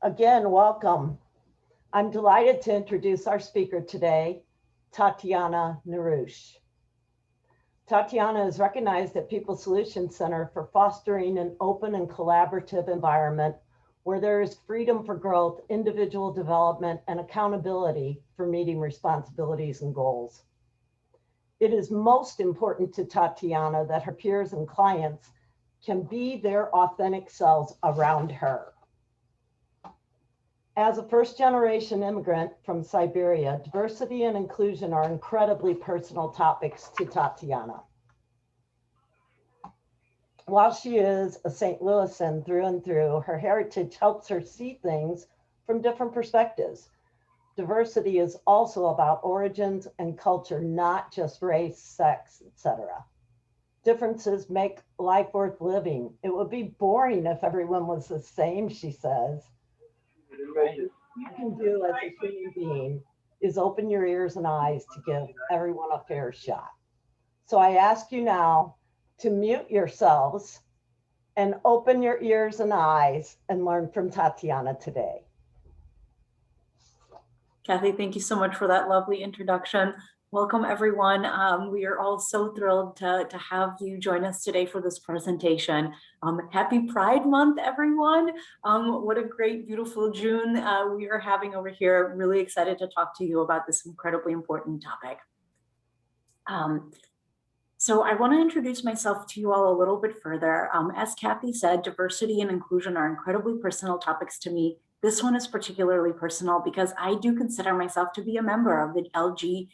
Again, welcome. I'm delighted to introduce our speaker today, Tatiana Narush. Tatiana is recognized at People Solutions Center for fostering an open and collaborative environment where there is freedom for growth, individual development, and accountability for meeting responsibilities and goals. It is most important to Tatiana that her peers and clients can be their authentic selves around her. As a first-generation immigrant from Siberia, diversity and inclusion are incredibly personal topics to Tatiana. While she is a St. Louisan through and through, her heritage helps her see things from different perspectives. Diversity is also about origins and culture, not just race, sex, etc. Differences make life worth living. It would be boring if everyone was the same, she says. What you can do as a human being is open your ears and eyes to give everyone a fair shot. So I ask you now to mute yourselves and open your ears and eyes and learn from Tatiana today. Kathy, thank you so much for that lovely introduction. Welcome, everyone. We are all so thrilled to have you join us today for this presentation. Happy Pride Month, everyone. What a great, beautiful June we are having over here. Really excited to talk to you about this incredibly important topic. So I want to introduce myself to you all a little bit further. As Kathy said, diversity and inclusion are incredibly personal topics to me. This one is particularly personal because I do consider myself to be a member of the LGBTQIA+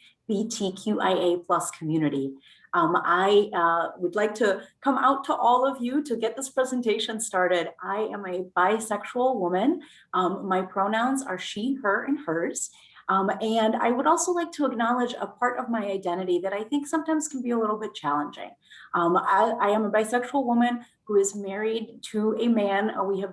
community. I would like to come out to all of you to get this presentation started. I am a bisexual woman. My pronouns are she, her, and hers. And I would also like to acknowledge a part of my identity that I think sometimes can be a little bit challenging. I am a bisexual woman who is married to a man. We've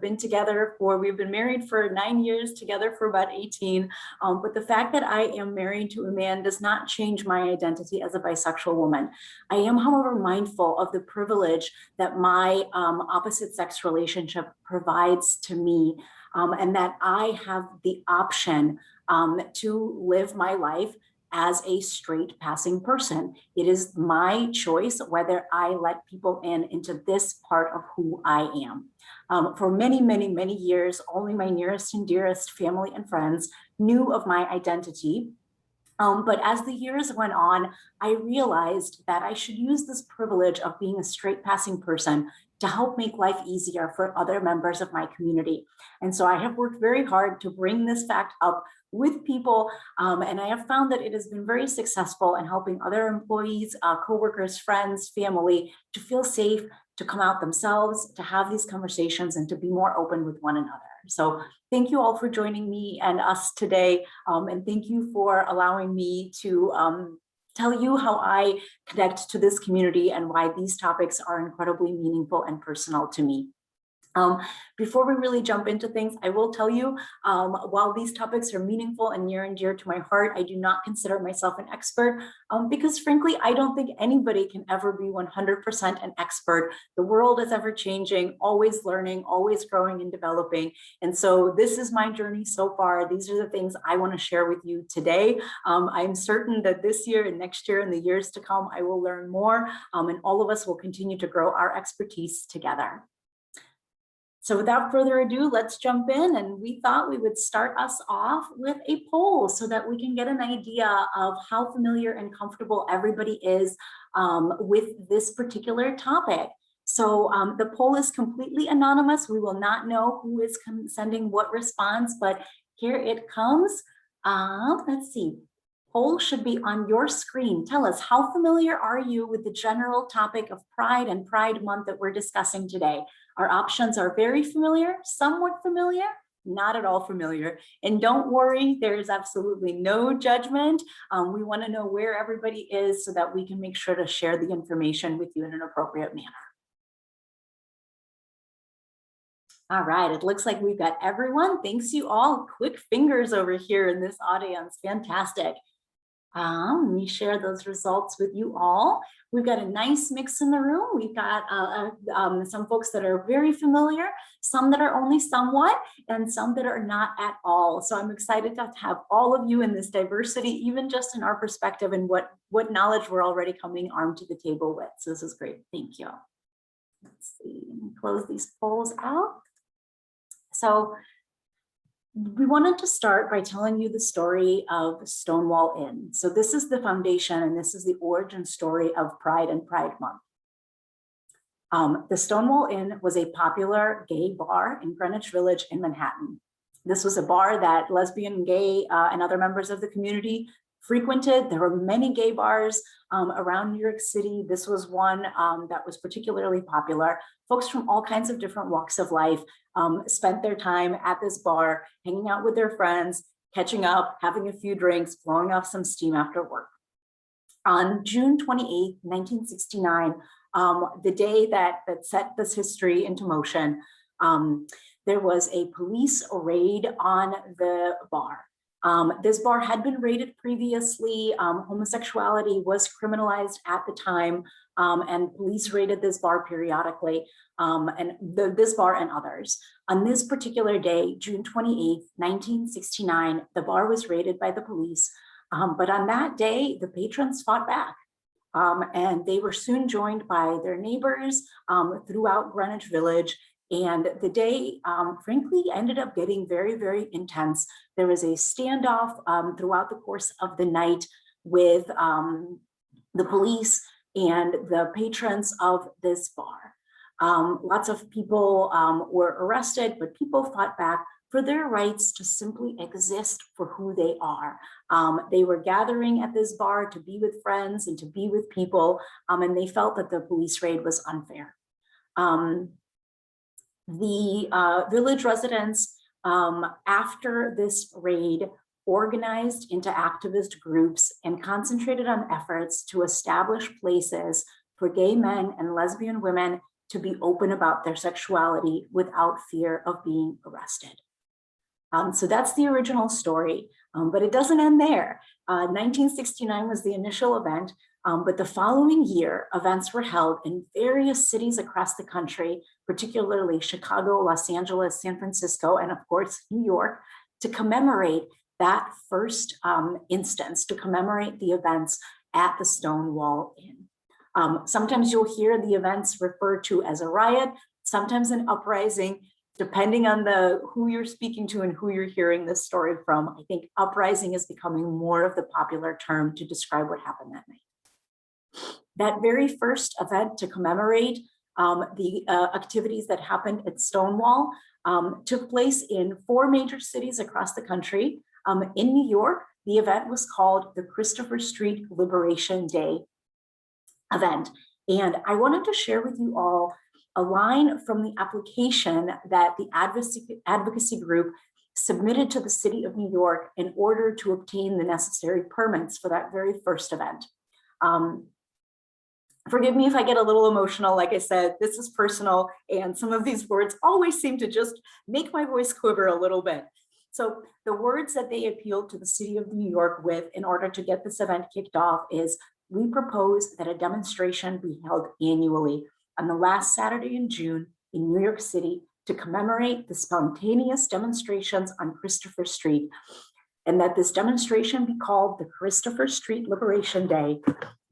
been married for 9 years, together for about 18. But the fact that I am married to a man does not change my identity as a bisexual woman. I am, however, mindful of the privilege that my opposite sex relationship provides to me, and that I have the option to live my life as a straight passing person. It is my choice whether I let people into this part of who I am. For many, many, many years, only my nearest and dearest family and friends knew of my identity. But as the years went on, I realized that I should use this privilege of being a straight passing person to help make life easier for other members of my community. And so I have worked very hard to bring this fact up with people, and I have found that it has been very successful in helping other employees, coworkers, friends, family to feel safe, to come out themselves, to have these conversations, and to be more open with one another. So thank you all for joining me and us today, and thank you for allowing me to tell you how I connect to this community and why these topics are incredibly meaningful and personal to me. Before we really jump into things, I will tell you, while these topics are meaningful and near and dear to my heart, I do not consider myself an expert because frankly, I don't think anybody can ever be 100% an expert. The world is ever changing, always learning, always growing and developing. And so this is my journey so far. These are the things I want to share with you today. I'm certain that this year and next year and the years to come, I will learn more, and all of us will continue to grow our expertise together. So without further ado, let's jump in. And we thought we would start us off with a poll so that we can get an idea of how familiar and comfortable everybody is with this particular topic. So the poll is completely anonymous. We will not know who is sending what response, but here it comes. Let's see. Poll should be on your screen. Tell us, how familiar are you with the general topic of Pride and Pride Month that we're discussing today? Our options are very familiar, somewhat familiar, not at all familiar. And don't worry, there is absolutely no judgment. We want to know where everybody is so that we can make sure to share the information with you in an appropriate manner. All right, it looks like we've got everyone. Thanks you all. Quick fingers over here in this audience. Fantastic. Let me share those results with you all. We've got a nice mix in the room. We've got some folks that are very familiar, some that are only somewhat, and some that are not at all. So I'm excited to have all of you in this diversity, even just in our perspective and what knowledge we're already coming armed to the table with. So this is great. Thank you. Let's see, let me close these polls out. So we wanted to start by telling you the story of Stonewall Inn. So this is the foundation and this is the origin story of Pride and Pride Month. The Stonewall Inn was a popular gay bar in Greenwich Village in Manhattan. This was a bar that lesbian, gay, and other members of the community frequented. There were many gay bars around New York City. This was one that was particularly popular. Folks from all kinds of different walks of life spent their time at this bar, hanging out with their friends, catching up, having a few drinks, blowing off some steam after work. On June 28, 1969, the day that set this history into motion, there was a police raid on the bar. This bar had been raided previously. Homosexuality was criminalized at the time, and police raided this bar periodically, and this bar and others. On this particular day, June 28th, 1969, the bar was raided by the police, but on that day, the patrons fought back. And they were soon joined by their neighbors throughout Greenwich Village. And the day, frankly, ended up getting very, very intense. There was a standoff throughout the course of the night with the police and the patrons of this bar. Lots of people were arrested, but people fought back for their rights to simply exist for who they are. They were gathering at this bar to be with friends and to be with people, and they felt that the police raid was unfair. The village residents, after this raid, organized into activist groups and concentrated on efforts to establish places for gay men and lesbian women to be open about their sexuality without fear of being arrested. So that's the original story, but it doesn't end there. 1969 was the initial event, but the following year, events were held in various cities across the country, particularly Chicago, Los Angeles, San Francisco, and of course, New York, to commemorate that first instance, to commemorate the events at the Stonewall Inn. Sometimes you'll hear the events referred to as a riot, sometimes an uprising, depending on who you're speaking to and who you're hearing this story from. I think uprising is becoming more of the popular term to describe what happened that night. That very first event to commemorate the activities that happened at Stonewall took place in 4 major cities across the country. In New York, the event was called the Christopher Street Liberation Day event. And I wanted to share with you all a line from the application that the advocacy group submitted to the city of New York in order to obtain the necessary permits for that very first event. Forgive me if I get a little emotional. Like I said, this is personal, and some of these words always seem to just make my voice quiver a little bit. So the words that they appealed to the city of New York with in order to get this event kicked off is, we propose that a demonstration be held annually on the last Saturday in June in New York City to commemorate the spontaneous demonstrations on Christopher Street, and that this demonstration be called the Christopher Street Liberation Day.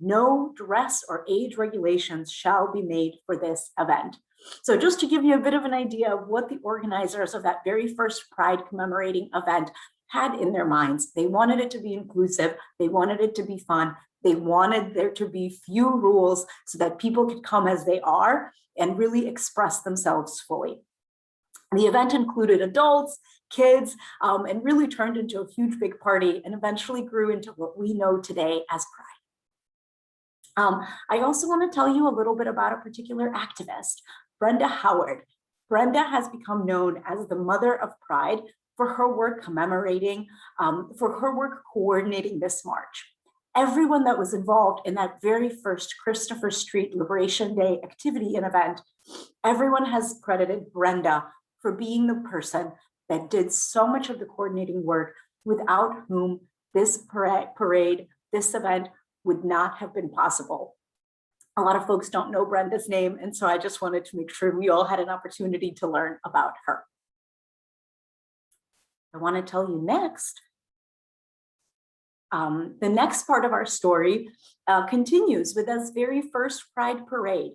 No dress or age regulations shall be made for this event. So just to give you a bit of an idea of what the organizers of that very first Pride commemorating event had in their minds. They wanted it to be inclusive. They wanted it to be fun. They wanted there to be few rules so that people could come as they are and really express themselves fully. The event included adults, kids, and really turned into a huge big party and eventually grew into what we know today as Pride. I also want to tell you a little bit about a particular activist, Brenda Howard. Brenda has become known as the mother of Pride for her work commemorating, for her work coordinating this march. Everyone that was involved in that very first Christopher Street Liberation Day activity and event, everyone has credited Brenda for being the person that did so much of the coordinating work, without whom this parade this event would not have been possible. A lot of folks don't know Brenda's name, and so I just wanted to make sure we all had an opportunity to learn about her. I want to tell you next. The next part of our story continues with this very first Pride Parade.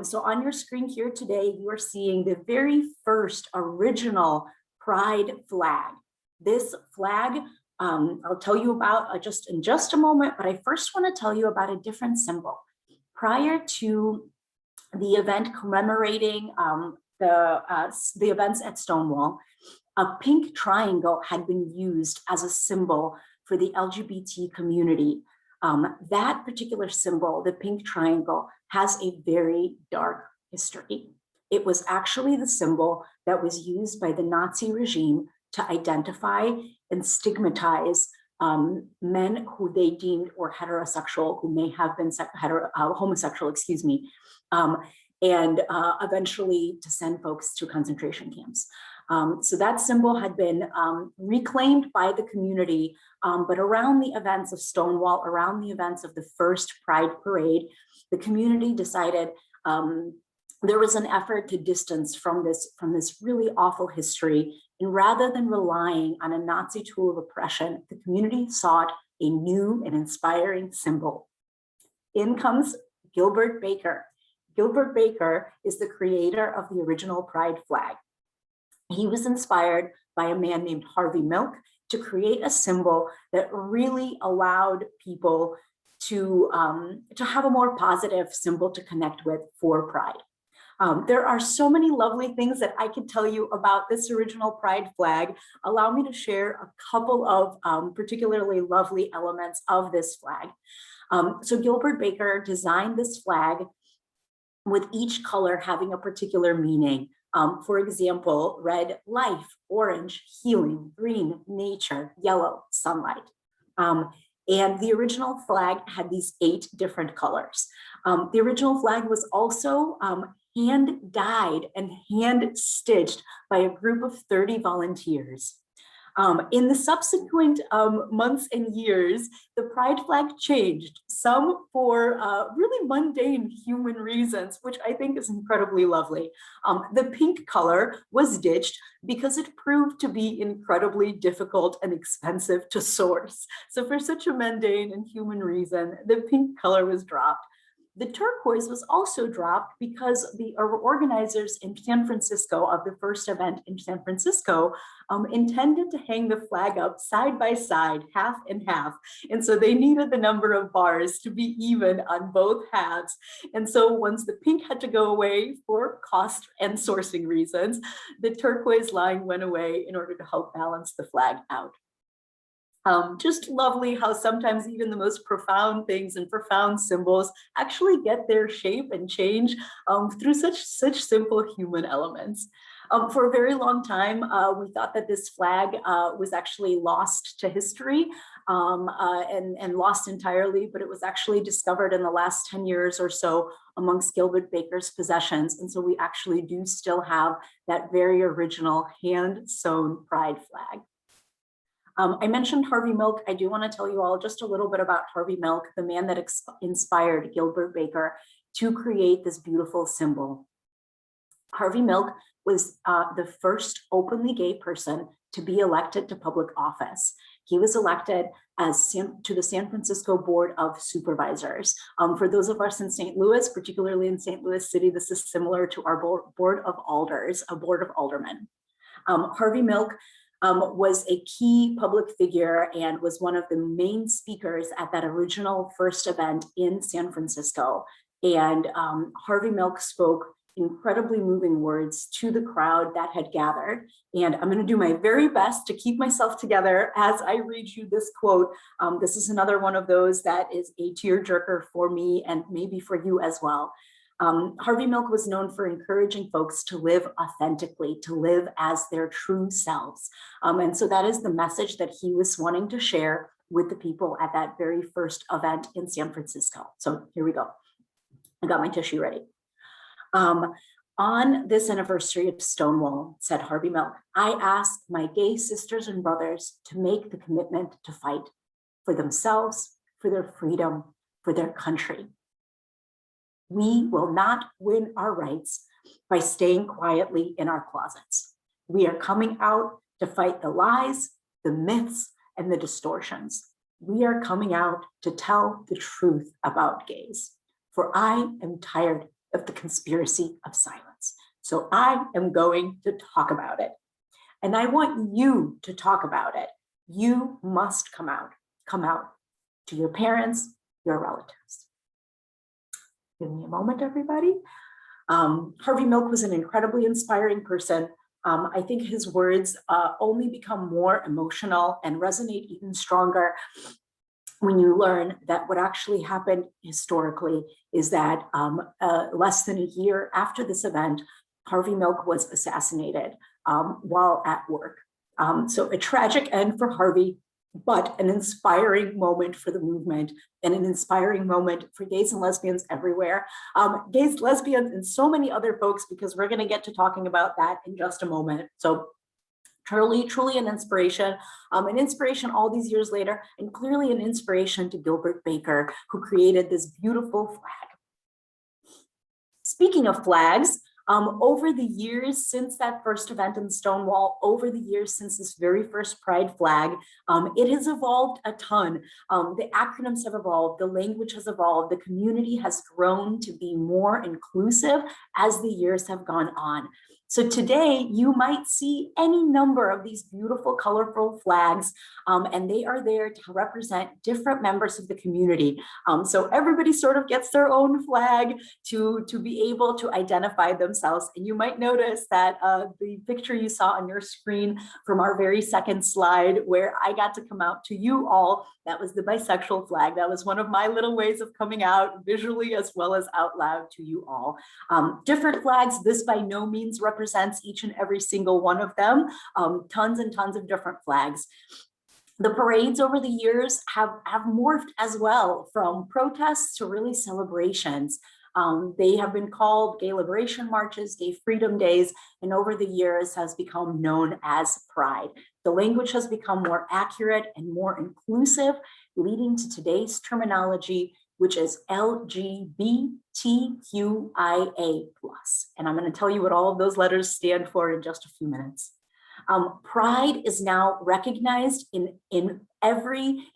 So on your screen here today, you are seeing the very first original Pride flag. This flag, I'll tell you about just in just a moment, but I first want to tell you about a different symbol. Prior to the event commemorating the events at Stonewall, a pink triangle had been used as a symbol for the LGBT community. That particular symbol, the pink triangle, has a very dark history. It was actually the symbol that was used by the Nazi regime to identify and stigmatize men who they deemed were heterosexual, who may have been homosexual, excuse me, and eventually to send folks to concentration camps. So that symbol had been reclaimed by the community, but around the events of Stonewall, around the events of the first Pride Parade, the community decided there was an effort to distance from this really awful history. And rather than relying on a Nazi tool of oppression, the community sought a new and inspiring symbol. In comes Gilbert Baker. Gilbert Baker is the creator of the original Pride flag. He was inspired by a man named Harvey Milk to create a symbol that really allowed people to have a more positive symbol to connect with for Pride. There are so many lovely things that I could tell you about this original Pride flag. Allow me to share a couple of particularly lovely elements of this flag. So Gilbert Baker designed this flag with each color having a particular meaning. For example, red, life; orange, healing; green, nature; yellow, sunlight. And the original flag had these 8 different colors. The original flag was also hand dyed and hand stitched by a group of 30 volunteers. In the subsequent months and years, the Pride flag changed, some for really mundane human reasons, which I think is incredibly lovely. The pink color was ditched because it proved to be incredibly difficult and expensive to source. So for such a mundane and human reason, the pink color was dropped. The turquoise was also dropped because the organizers in San Francisco of the first event in San Francisco intended to hang the flag up side by side, half and half. And so they needed the number of bars to be even on both halves. And so once the pink had to go away for cost and sourcing reasons, the turquoise line went away in order to help balance the flag out. Just lovely how sometimes even the most profound things and profound symbols actually get their shape and change through such simple human elements. For a very long time, we thought that this flag was actually lost to history and lost entirely, but it was actually discovered in the last 10 years or so amongst Gilbert Baker's possessions. And so we actually do still have that very original hand-sewn Pride flag. I mentioned Harvey Milk. I do want to tell you all just a little bit about Harvey Milk, the man that inspired Gilbert Baker to create this beautiful symbol. Harvey Milk was the first openly gay person to be elected to public office. He was elected to the San Francisco Board of Supervisors. For those of us in St. Louis, particularly in St. Louis City, this is similar to our Board of Alders, a Board of Aldermen. Harvey Milk was a key public figure and was one of the main speakers at that original first event in San Francisco. And Harvey Milk spoke incredibly moving words to the crowd that had gathered. And I'm going to do my very best to keep myself together as I read you this quote. This is another one of those that is a tearjerker for me and maybe for you as well. Harvey Milk was known for encouraging folks to live authentically, to live as their true selves. And so that is the message that he was wanting to share with the people at that very first event in San Francisco. So here we go. I got my tissue ready. On this anniversary of Stonewall, said Harvey Milk, I ask my gay sisters and brothers to make the commitment to fight for themselves, for their freedom, for their country. We will not win our rights by staying quietly in our closets. We are coming out to fight the lies, the myths, and the distortions. We are coming out to tell the truth about gays. For I am tired of the conspiracy of silence. So I am going to talk about it. And I want you to talk about it. You must come out to your parents, your relatives. Give me a moment, everybody. Harvey Milk was an incredibly inspiring person. I think his words only become more emotional and resonate even stronger when you learn that what actually happened historically is that less than a year after this event, Harvey Milk was assassinated while at work. So a tragic end for Harvey, but an inspiring moment for the movement and an inspiring moment for gays and lesbians everywhere. Gays, lesbians, and so many other folks, because we're gonna get to talking about that in just a moment. So truly an inspiration all these years later, and clearly an inspiration to Gilbert Baker, who created this beautiful flag. Speaking of flags, over the years since that first event in Stonewall, over the years since this very first Pride flag, it has evolved a ton. The acronyms have evolved, the language has evolved, the community has grown to be more inclusive as the years have gone on. So today you might see any number of these beautiful, colorful flags, and they are there to represent different members of the community. So everybody sort of gets their own flag to be able to identify themselves. And you might notice that the picture you saw on your screen from our very second slide, where I got to come out to you all, that was the bisexual flag. That was one of my little ways of coming out visually as well as out loud to you all. Different flags, this by no means represents each and every single one of them. Tons and tons of different flags. The parades over the years have morphed as well, from protests to really celebrations. They have been called Gay Liberation Marches, Gay Freedom Days, and over the years has become known as Pride. The language has become more accurate and more inclusive, leading to today's terminology, which is LGBTQIA+. And I'm going to tell you what all of those letters stand for in just a few minutes. Pride is now recognized in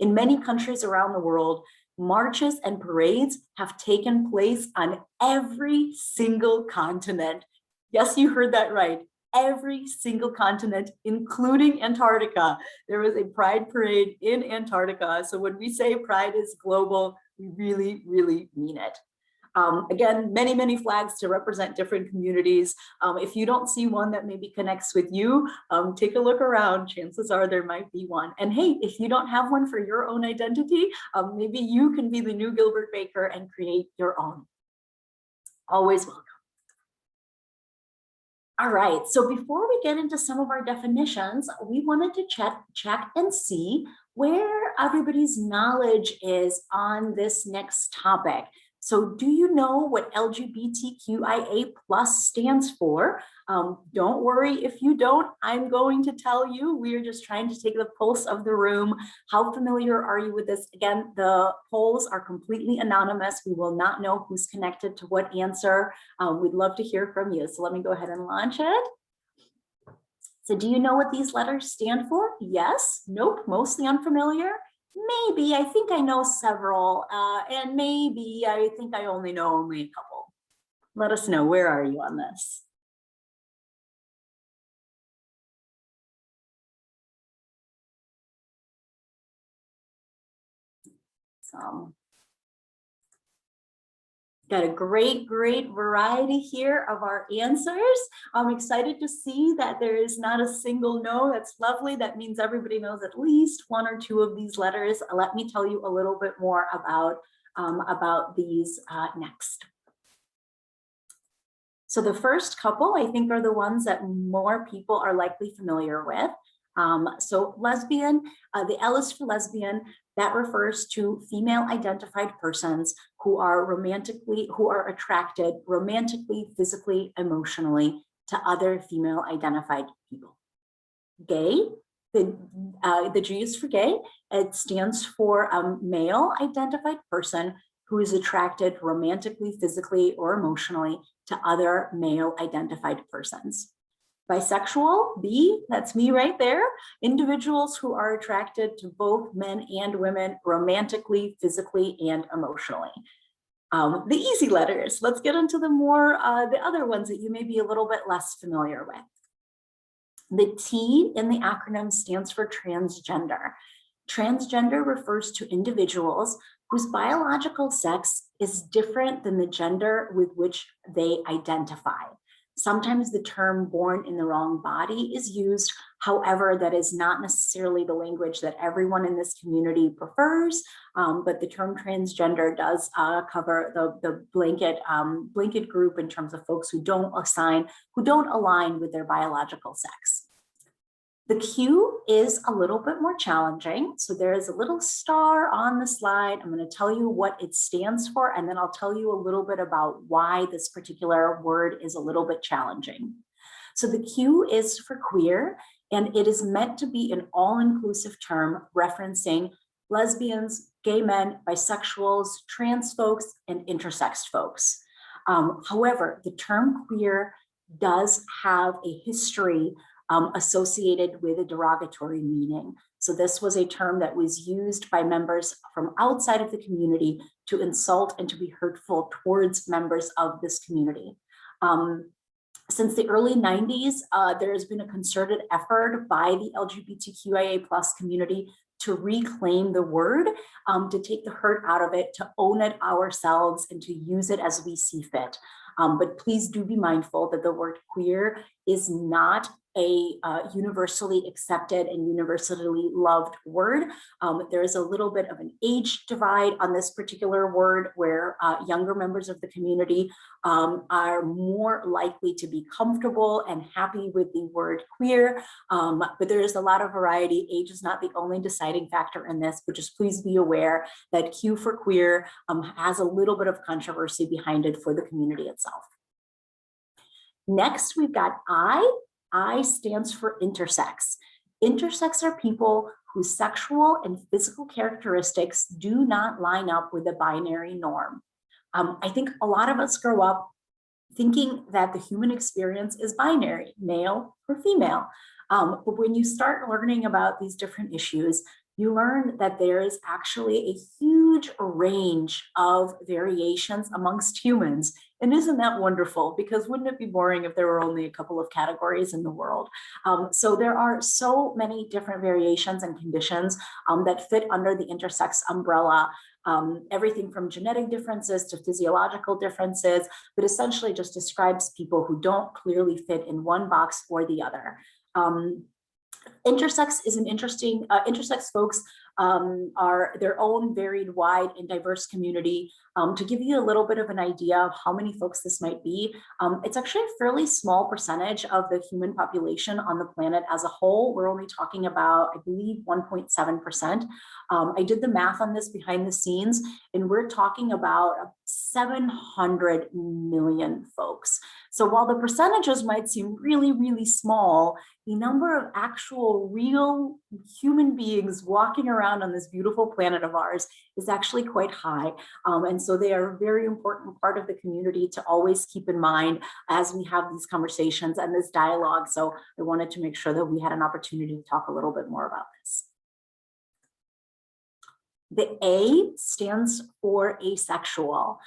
many countries around the world. Marches and parades have taken place on every single continent. Yes, you heard that right. Every single continent, including Antarctica. There was a Pride parade in Antarctica. So when we say Pride is global, we really, really mean it. Again, many flags to represent different communities. If you don't see one that maybe connects with you, take a look around. Chances are there might be one. And hey, if you don't have one for your own identity, maybe you can be the new Gilbert Baker and create your own. Always welcome. All right, so before we get into some of our definitions, we wanted to check and see where everybody's knowledge is on this next topic. So do you know what LGBTQIA+ stands for? Don't worry if you don't, I'm going to tell you. We're just trying to take the pulse of the room. How familiar are you with this? Again, the polls are completely anonymous. We will not know who's connected to what answer. We'd love to hear from you. So let me go ahead and launch it. So do you know what these letters stand for? Yes, nope, mostly unfamiliar. Maybe, I think I know several, and maybe I think I only know a couple. Let us know, where are you on this? So, got a great variety here of our answers. I'm excited to see that there is not a single no. That's lovely. That means everybody knows at least one or two of these letters. Let me tell you a little bit more about these next. So the first couple, I think, are the ones that more people are likely familiar with. So lesbian, the L is for lesbian. That refers to female identified persons who are attracted romantically, physically, emotionally to other female identified people. Gay The G is for gay. It stands for a male identified person who is attracted romantically, physically, or emotionally to other male identified persons. Bisexual, B, that's me right there. Individuals who are attracted to both men and women romantically, physically, and emotionally. The easy letters, let's get into the other ones that you may be a little bit less familiar with. The T in the acronym stands for transgender. Transgender refers to individuals whose biological sex is different than the gender with which they identify. Sometimes the term born in the wrong body is used. However, that is not necessarily the language that everyone in this community prefers, but the term transgender does cover the blanket group in terms of folks who don't align with their biological sex. The Q is a little bit more challenging. So there is a little star on the slide. I'm going to tell you what it stands for, and then I'll tell you a little bit about why this particular word is a little bit challenging. So the Q is for queer, and it is meant to be an all-inclusive term referencing lesbians, gay men, bisexuals, trans folks, and intersex folks. However, the term queer does have a history associated with a derogatory meaning. So this was a term that was used by members from outside of the community to insult and to be hurtful towards members of this community. Since the early 90s, there has been a concerted effort by the LGBTQIA+ community to reclaim the word, to take the hurt out of it, to own it ourselves, and to use it as we see fit. But please do be mindful that the word queer is not a universally accepted and universally loved word. There is a little bit of an age divide on this particular word, where younger members of the community are more likely to be comfortable and happy with the word queer. But there is a lot of variety. Age is not the only deciding factor in this, but just please be aware that Q for queer has a little bit of controversy behind it for the community itself. Next, we've got I. I stands for intersex. Intersex are people whose sexual and physical characteristics do not line up with the binary norm. I think a lot of us grow up thinking that the human experience is binary, male or female. But when you start learning about these different issues, you learn that there is actually a huge range of variations amongst humans. And isn't that wonderful? Because wouldn't it be boring if there were only a couple of categories in the world? So there are so many different variations and conditions that fit under the intersex umbrella. Everything from genetic differences to physiological differences, but essentially just describes people who don't clearly fit in one box or the other. Intersex is an interesting, intersex folks are their own varied, wide, and diverse community. To give you a little bit of an idea of how many folks this might be, it's actually a fairly small percentage of the human population on the planet as a whole. We're only talking about, I believe, 1.7%. I did the math on this behind the scenes, and we're talking about 700 million folks. So while the percentages might seem really, really small, the number of actual real human beings walking around on this beautiful planet of ours is actually quite high. And so they are a very important part of the community to always keep in mind as we have these conversations and this dialogue. So I wanted to make sure that we had an opportunity to talk a little bit more about this. The A stands for asexual.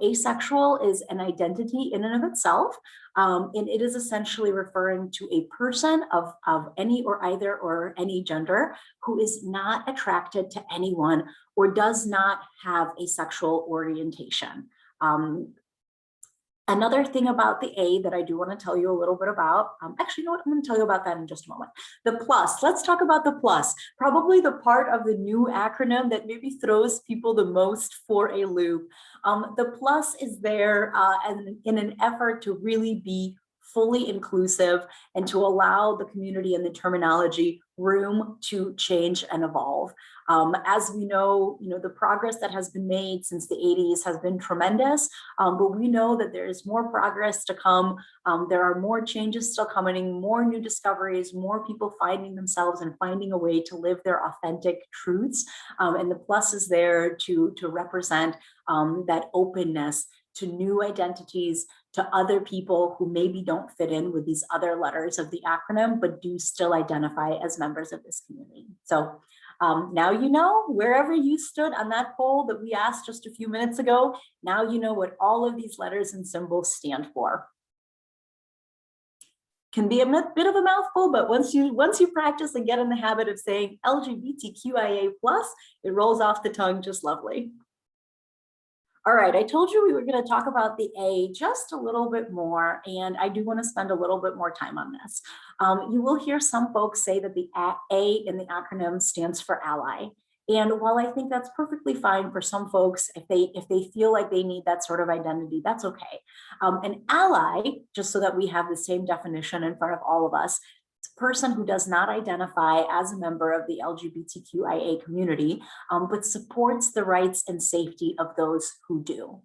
Asexual is an identity in and of itself, and it is essentially referring to a person of any or either or any gender who is not attracted to anyone or does not have a sexual orientation. Another thing about the A that I do want to tell you a little bit about, actually, you know what, I'm going to tell you about that in just a moment. The plus, let's talk about the plus, probably the part of the new acronym that maybe throws people the most for a loop. The plus is there in an effort to really be fully inclusive, and to allow the community and the terminology room to change and evolve. As we know, the progress that has been made since the 80s has been tremendous, but we know that there is more progress to come. There are more changes still coming, more new discoveries, more people finding themselves and finding a way to live their authentic truths. And the plus is there to represent that openness to new identities, to other people who maybe don't fit in with these other letters of the acronym, but do still identify as members of this community. So now you know, wherever you stood on that poll that we asked just a few minutes ago, now you know what all of these letters and symbols stand for. Can be a bit of a mouthful, but once you practice and get in the habit of saying LGBTQIA+, it rolls off the tongue just lovely. All right, I told you we were going to talk about the A just a little bit more, and I do want to spend a little bit more time on this. You will hear some folks say that the A in the acronym stands for ally. And while I think that's perfectly fine for some folks, if they feel like they need that sort of identity, that's okay. An ally, just so that we have the same definition in front of all of us, it's a person who does not identify as a member of the LGBTQIA community, but supports the rights and safety of those who do.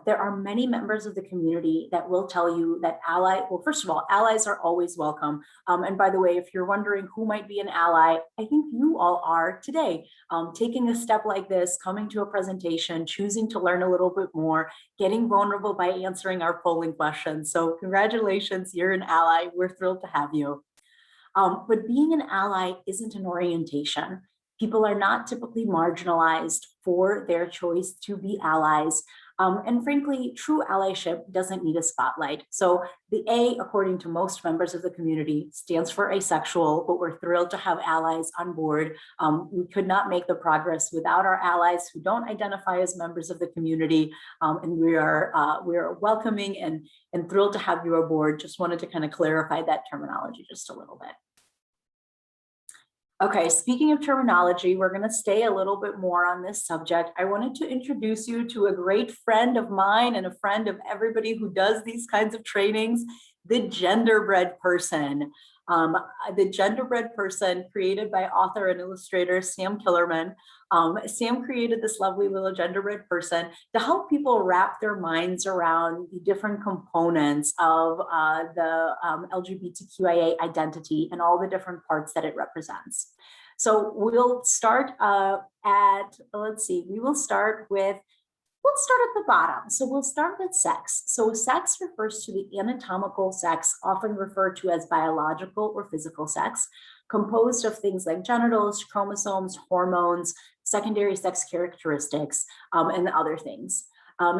There are many members of the community that will tell you that well, first of all, allies are always welcome. And by the way, if you're wondering who might be an ally, I think you all are today. Taking a step like this, coming to a presentation, choosing to learn a little bit more, getting vulnerable by answering our polling questions. So congratulations, you're an ally. We're thrilled to have you. But being an ally isn't an orientation. People are not typically marginalized for their choice to be allies. And frankly, true allyship doesn't need a spotlight. So the A, according to most members of the community, stands for asexual, but we're thrilled to have allies on board. We could not make the progress without our allies who don't identify as members of the community. And we are welcoming and thrilled to have you aboard. Just wanted to kind of clarify that terminology just a little bit. Okay, speaking of terminology, we're going to stay a little bit more on this subject. I wanted to introduce you to a great friend of mine and a friend of everybody who does these kinds of trainings, the genderbread person. The genderbread person, created by author and illustrator Sam Killerman. Sam created this lovely little genderbread person to help people wrap their minds around the different components of the LGBTQIA identity and all the different parts that it represents. So we'll start We'll start at the bottom. So we'll start with sex. So sex refers to the anatomical sex, often referred to as biological or physical sex, composed of things like genitals, chromosomes, hormones, secondary sex characteristics, and other things.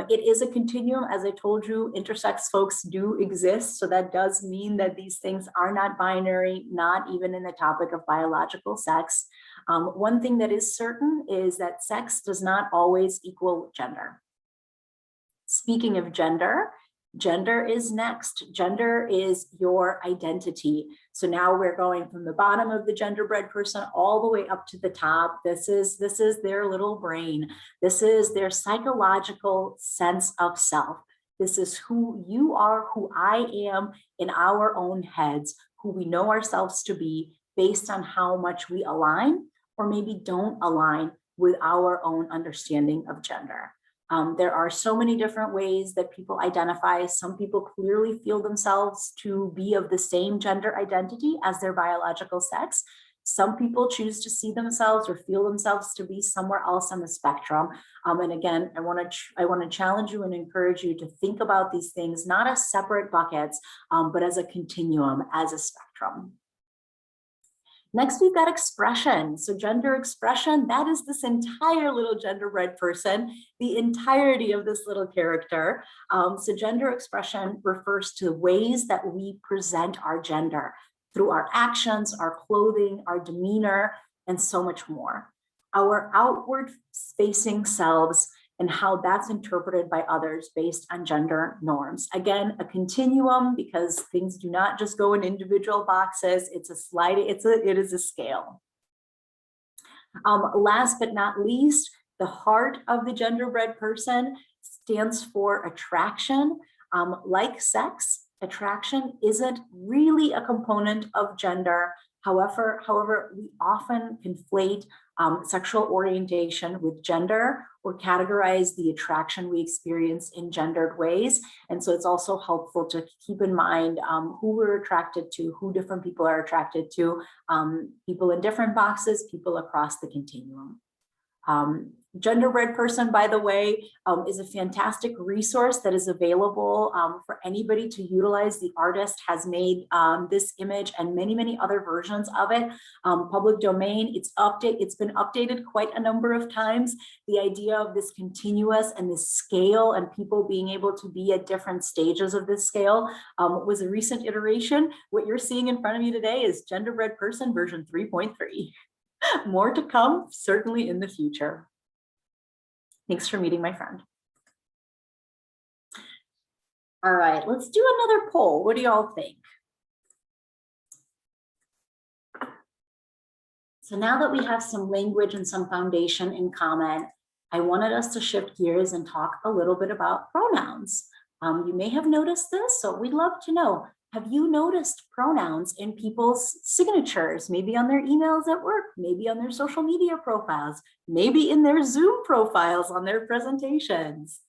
It is a continuum. As I told you, intersex folks do exist. So that does mean that these things are not binary, not even in the topic of biological sex. One thing that is certain is that sex does not always equal gender. Speaking of gender, gender is next. Gender is your identity. So now we're going from the bottom of the genderbread person all the way up to the top. This is their little brain. This is their psychological sense of self. This is who you are, who I am in our own heads, who we know ourselves to be based on how much we align or maybe don't align with our own understanding of gender. There are so many different ways that people identify. Some people clearly feel themselves to be of the same gender identity as their biological sex. Some people choose to see themselves or feel themselves to be somewhere else on the spectrum. And again, I want to challenge you and encourage you to think about these things not as separate buckets, but as a continuum, as a spectrum. Next, we've got expression. So gender expression, that is this entire little genderbread person, the entirety of this little character. So gender expression refers to ways that we present our gender through our actions, our clothing, our demeanor, and so much more. Our outward facing selves and how that's interpreted by others based on gender norms. Again, a continuum, because things do not just go in individual boxes. It is a scale. Last but not least, the heart of the genderbread person stands for attraction. Like sex, Attraction isn't really a component of gender. However, we often conflate sexual orientation with gender, or categorize the attraction we experience in gendered ways. And so it's also helpful to keep in mind who we're attracted to, who different people are attracted to, people in different boxes, people across the continuum. Genderbread Person, by the way, is a fantastic resource that is available for anybody to utilize. The artist has made this image and many, many other versions of it public domain. It's been updated quite a number of times. The idea of this continuous and this scale and people being able to be at different stages of this scale was a recent iteration. What you're seeing in front of you today is Genderbread Person version 3.3. More to come, certainly in the future. Thanks for meeting my friend. All right, let's do another poll. What do y'all think? So now that we have some language and some foundation in common, I wanted us to shift gears and talk a little bit about pronouns. You may have noticed this, so we'd love to know. Have you noticed pronouns in people's signatures, maybe on their emails at work, maybe on their social media profiles, maybe in their Zoom profiles on their presentations?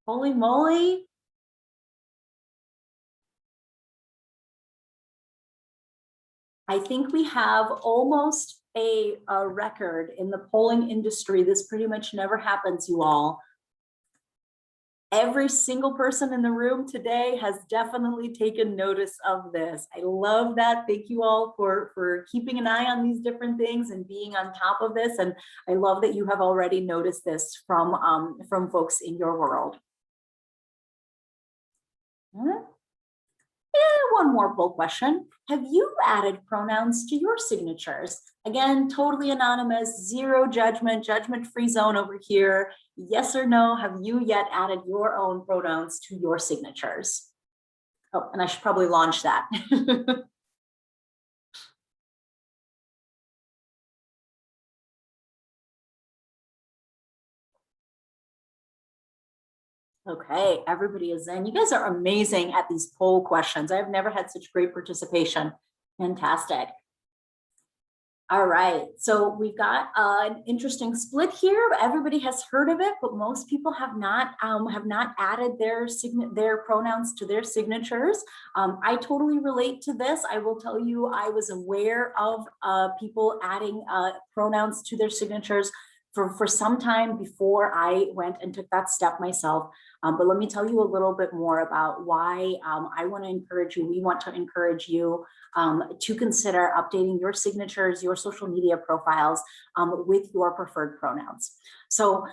Holy moly. I think we have almost a record in the polling industry. This pretty much never happens, you all. Every single person in the room today has definitely taken notice of this. I love that. Thank you all for keeping an eye on these different things and being on top of this. And I love that you have already noticed this from folks in your world. One more poll question. Have you added pronouns to your signatures? Again, totally anonymous, zero judgment, judgment-free zone over here. Yes or no, have you yet added your own pronouns to your signatures? Oh, and I should probably launch that. Okay, everybody is in. You guys are amazing at these poll questions. I've never had such great participation. Fantastic. All right, so we've got an interesting split here. Everybody has heard of it, but most people have not added their pronouns to their signatures. I totally relate to this. I will tell you, I was aware of people adding pronouns to their signatures for some time before I went and took that step myself. But let me tell you a little bit more about why I want to encourage you. We want to encourage you to consider updating your signatures, your social media profiles with your preferred pronouns. So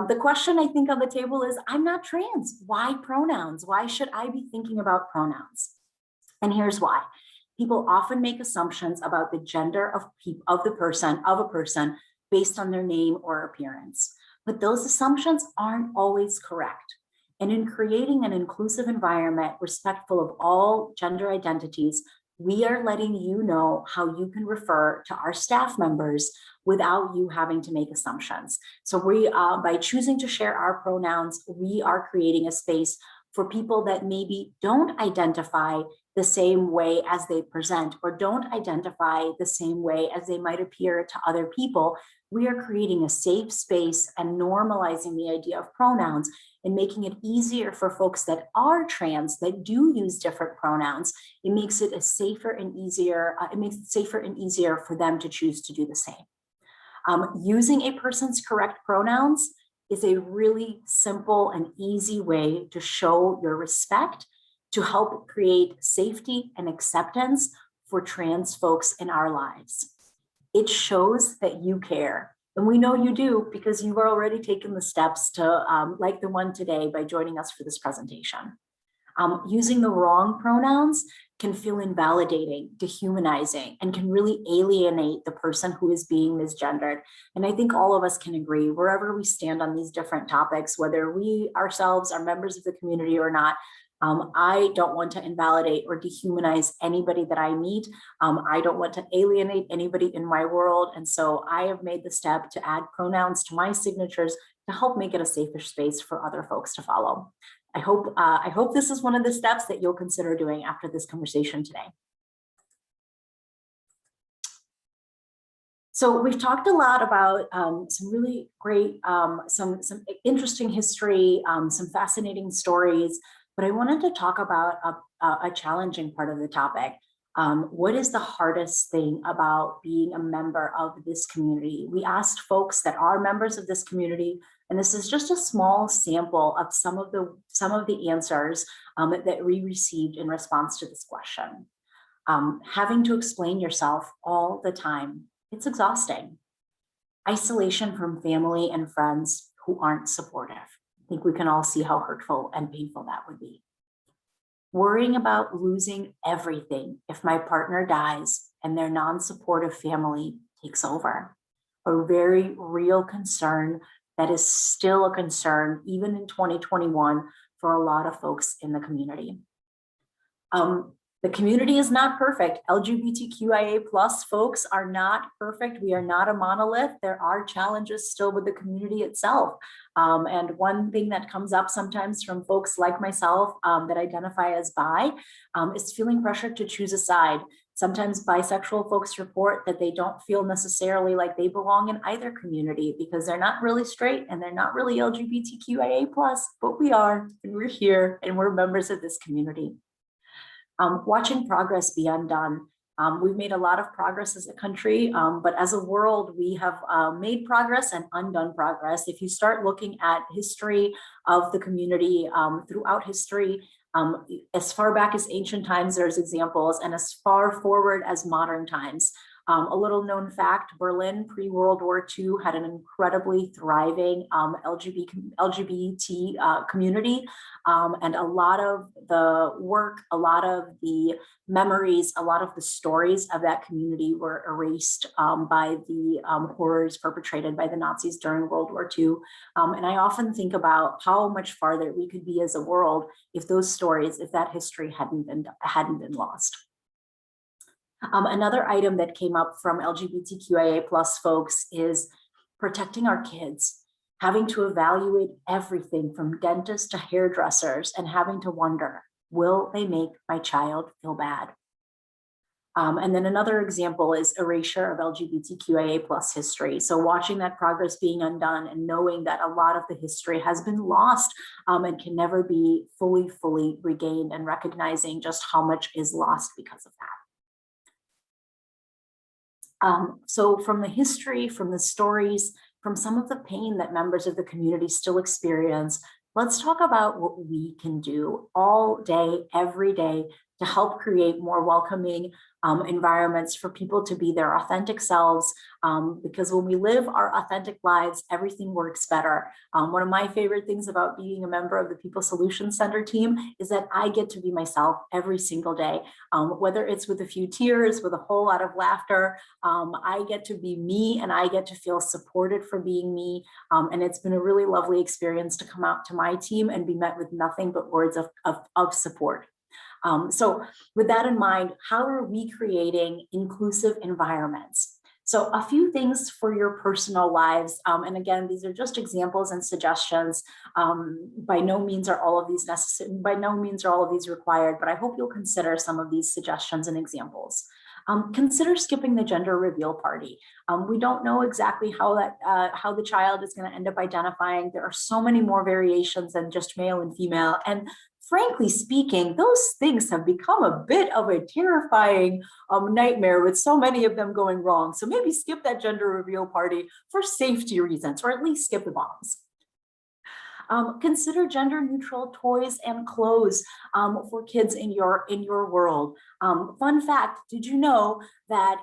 the question I think on the table is, I'm not trans. Why pronouns? Why should I be thinking about pronouns? And here's why. People often make assumptions about the gender of a person based on their name or appearance. But those assumptions aren't always correct. And in creating an inclusive environment respectful of all gender identities, we are letting you know how you can refer to our staff members without you having to make assumptions. So by choosing to share our pronouns, we are creating a space for people that maybe don't identify the same way as they present or don't identify the same way as they might appear to other people. We are creating a safe space and normalizing the idea of pronouns and making it easier for folks that are trans, that do use different pronouns. It makes it safer and easier for them to choose to do the same. Using a person's correct pronouns is a really simple and easy way to show your respect, to help create safety and acceptance for trans folks in our lives. It shows that you care. And we know you do because you've already taken the steps to, like the one today, by joining us for this presentation. Using the wrong pronouns can feel invalidating, dehumanizing, and can really alienate the person who is being misgendered. And I think all of us can agree, wherever we stand on these different topics, whether we ourselves are members of the community or not, I don't want to invalidate or dehumanize anybody that I meet. I don't want to alienate anybody in my world. And so I have made the step to add pronouns to my signatures to help make it a safer space for other folks to follow. I hope this is one of the steps that you'll consider doing after this conversation today. So we've talked a lot about some really great, some interesting history, some fascinating stories, but I wanted to talk about a challenging part of the topic. What is the hardest thing about being a member of this community? We asked folks that are members of this community, and this is just a small sample of some of the answers that we received in response to this question. Having to explain yourself all the time. It's exhausting. Isolation from family and friends who aren't supportive. I think we can all see how hurtful and painful that would be. Worrying about losing everything if my partner dies and their non-supportive family takes over. A very real concern that is still a concern even in 2021 for a lot of folks in the community. The community is not perfect. LGBTQIA+ folks are not perfect. We are not a monolith. There are challenges still with the community itself. And one thing that comes up sometimes from folks like myself that identify as bi is feeling pressure to choose a side. Sometimes bisexual folks report that they don't feel necessarily like they belong in either community because they're not really straight and they're not really LGBTQIA+, but we are, and we're here, and we're members of this community. Watching progress be undone. We've made a lot of progress as a country, but as a world, we have made progress and undone progress. If you start looking at history of the community throughout history, as far back as ancient times, there's examples, and as far forward as modern times. A little known fact, Berlin pre-World War II had an incredibly thriving LGBT community, and a lot of the work, a lot of the memories, a lot of the stories of that community were erased by the horrors perpetrated by the Nazis during World War II. And I often think about how much farther we could be as a world if those stories, if that history hadn't been lost. Another item that came up from LGBTQIA+ folks is protecting our kids, having to evaluate everything from dentists to hairdressers and having to wonder, will they make my child feel bad? And then another example is erasure of LGBTQIA+ history. So watching that progress being undone and knowing that a lot of the history has been lost and can never be fully regained, and recognizing just how much is lost because of that. So from the history, from the stories, from some of the pain that members of the community still experience, let's talk about what we can do all day, every day, to help create more welcoming environments for people to be their authentic selves. Because when we live our authentic lives, everything works better. One of my favorite things about being a member of the People Solutions Center team is that I get to be myself every single day, whether it's with a few tears, with a whole lot of laughter. I get to be me and I get to feel supported for being me. And it's been a really lovely experience to come out to my team and be met with nothing but words of support. So with that in mind, how are we creating inclusive environments? So a few things for your personal lives. And again, these are just examples and suggestions. By no means are all of these necessary, by no means are all of these required, but I hope you'll consider some of these suggestions and examples. Consider skipping the gender reveal party. We don't know exactly how the child is going to end up identifying. There are so many more variations than just male and female. And frankly speaking, those things have become a bit of a terrifying nightmare with so many of them going wrong. So maybe skip that gender reveal party for safety reasons, or at least skip the bombs. Consider gender neutral toys and clothes for kids in your world. Fun fact, did you know that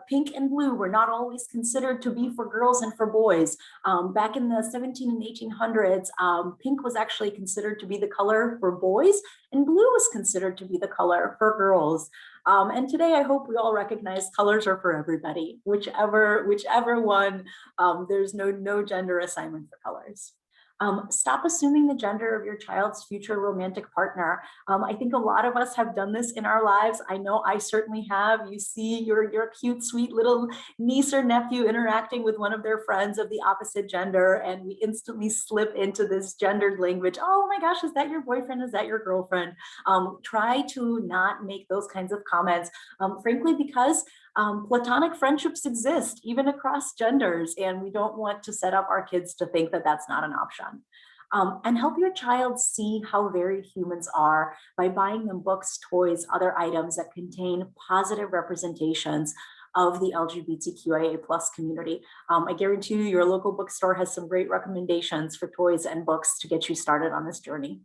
pink and blue were not always considered to be for girls and for boys? Back in the 17 and 1800s, pink was actually considered to be the color for boys, and blue was considered to be the color for girls. And today, I hope we all recognize colors are for everybody, whichever one. There's no gender assignment for colors. Stop assuming the gender of your child's future romantic partner. I think a lot of us have done this in our lives. I know I certainly have. You see your cute, sweet little niece or nephew interacting with one of their friends of the opposite gender, and we instantly slip into this gendered language. Oh my gosh, is that your boyfriend? Is that your girlfriend? Try to not make those kinds of comments, frankly, because platonic friendships exist even across genders, and we don't want to set up our kids to think that that's not an option. And help your child see how varied humans are by buying them books, toys, other items that contain positive representations of the LGBTQIA+ community. I guarantee you your local bookstore has some great recommendations for toys and books to get you started on this journey.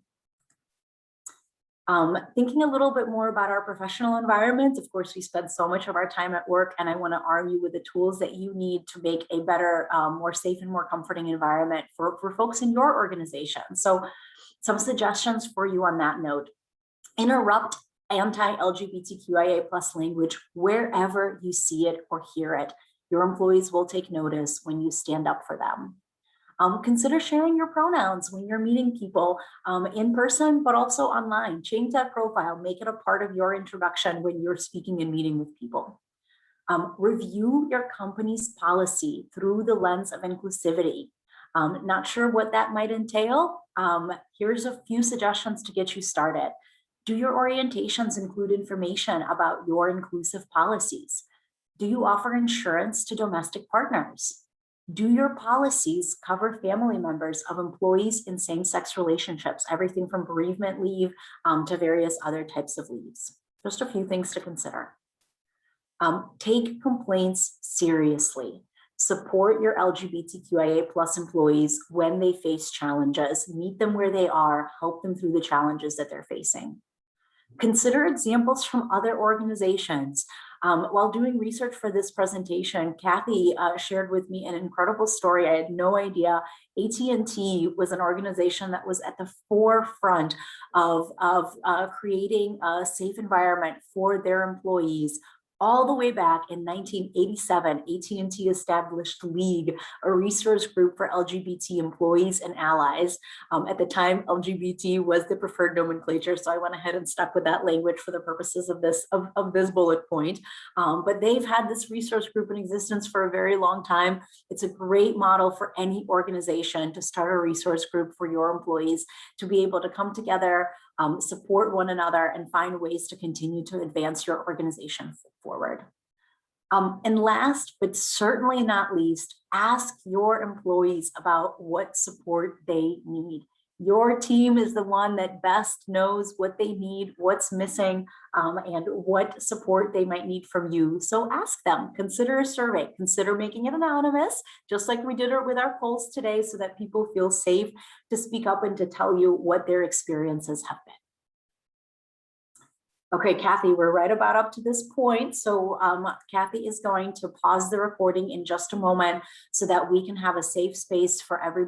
Thinking a little bit more about our professional environment, of course, we spend so much of our time at work, and I want to arm you with the tools that you need to make a better, more safe and more comforting environment for folks in your organization. So some suggestions for you on that note: interrupt anti-LGBTQIA+ language wherever you see it or hear it. Your employees will take notice when you stand up for them. Consider sharing your pronouns when you're meeting people in person, but also online. Change that profile, make it a part of your introduction when you're speaking and meeting with people. Review your company's policy through the lens of inclusivity. Not sure what that might entail? Here's a few suggestions to get you started. Do your orientations include information about your inclusive policies? Do you offer insurance to domestic partners? Do your policies cover family members of employees in same-sex relationships, everything from bereavement leave to various other types of leaves? Just a few things to consider. Take complaints seriously. Support your LGBTQIA+ employees when they face challenges. Meet them where they are, help them through the challenges that they're facing. Consider examples from other organizations. While doing research for this presentation, Kathy shared with me an incredible story. I had no idea. AT&T was an organization that was at the forefront of creating a safe environment for their employees. All the way back in 1987, AT&T established LEAGUE, a resource group for LGBT employees and allies. At the time, LGBT was the preferred nomenclature, so I went ahead and stuck with that language for the purposes of this bullet point. But they've had this resource group in existence for a very long time. It's a great model for any organization to start a resource group for your employees to be able to come together, support one another, and find ways to continue to advance your organization forward. And last, but certainly not least, ask your employees about what support they need. Your team is the one that best knows what they need, what's missing, and what support they might need from you. So ask them, consider a survey, consider making it anonymous, just like we did it with our polls today, so that people feel safe to speak up and to tell you what their experiences have been. Okay, Kathy, we're right about up to this point. So Kathy is going to pause the recording in just a moment so that we can have a safe space for everybody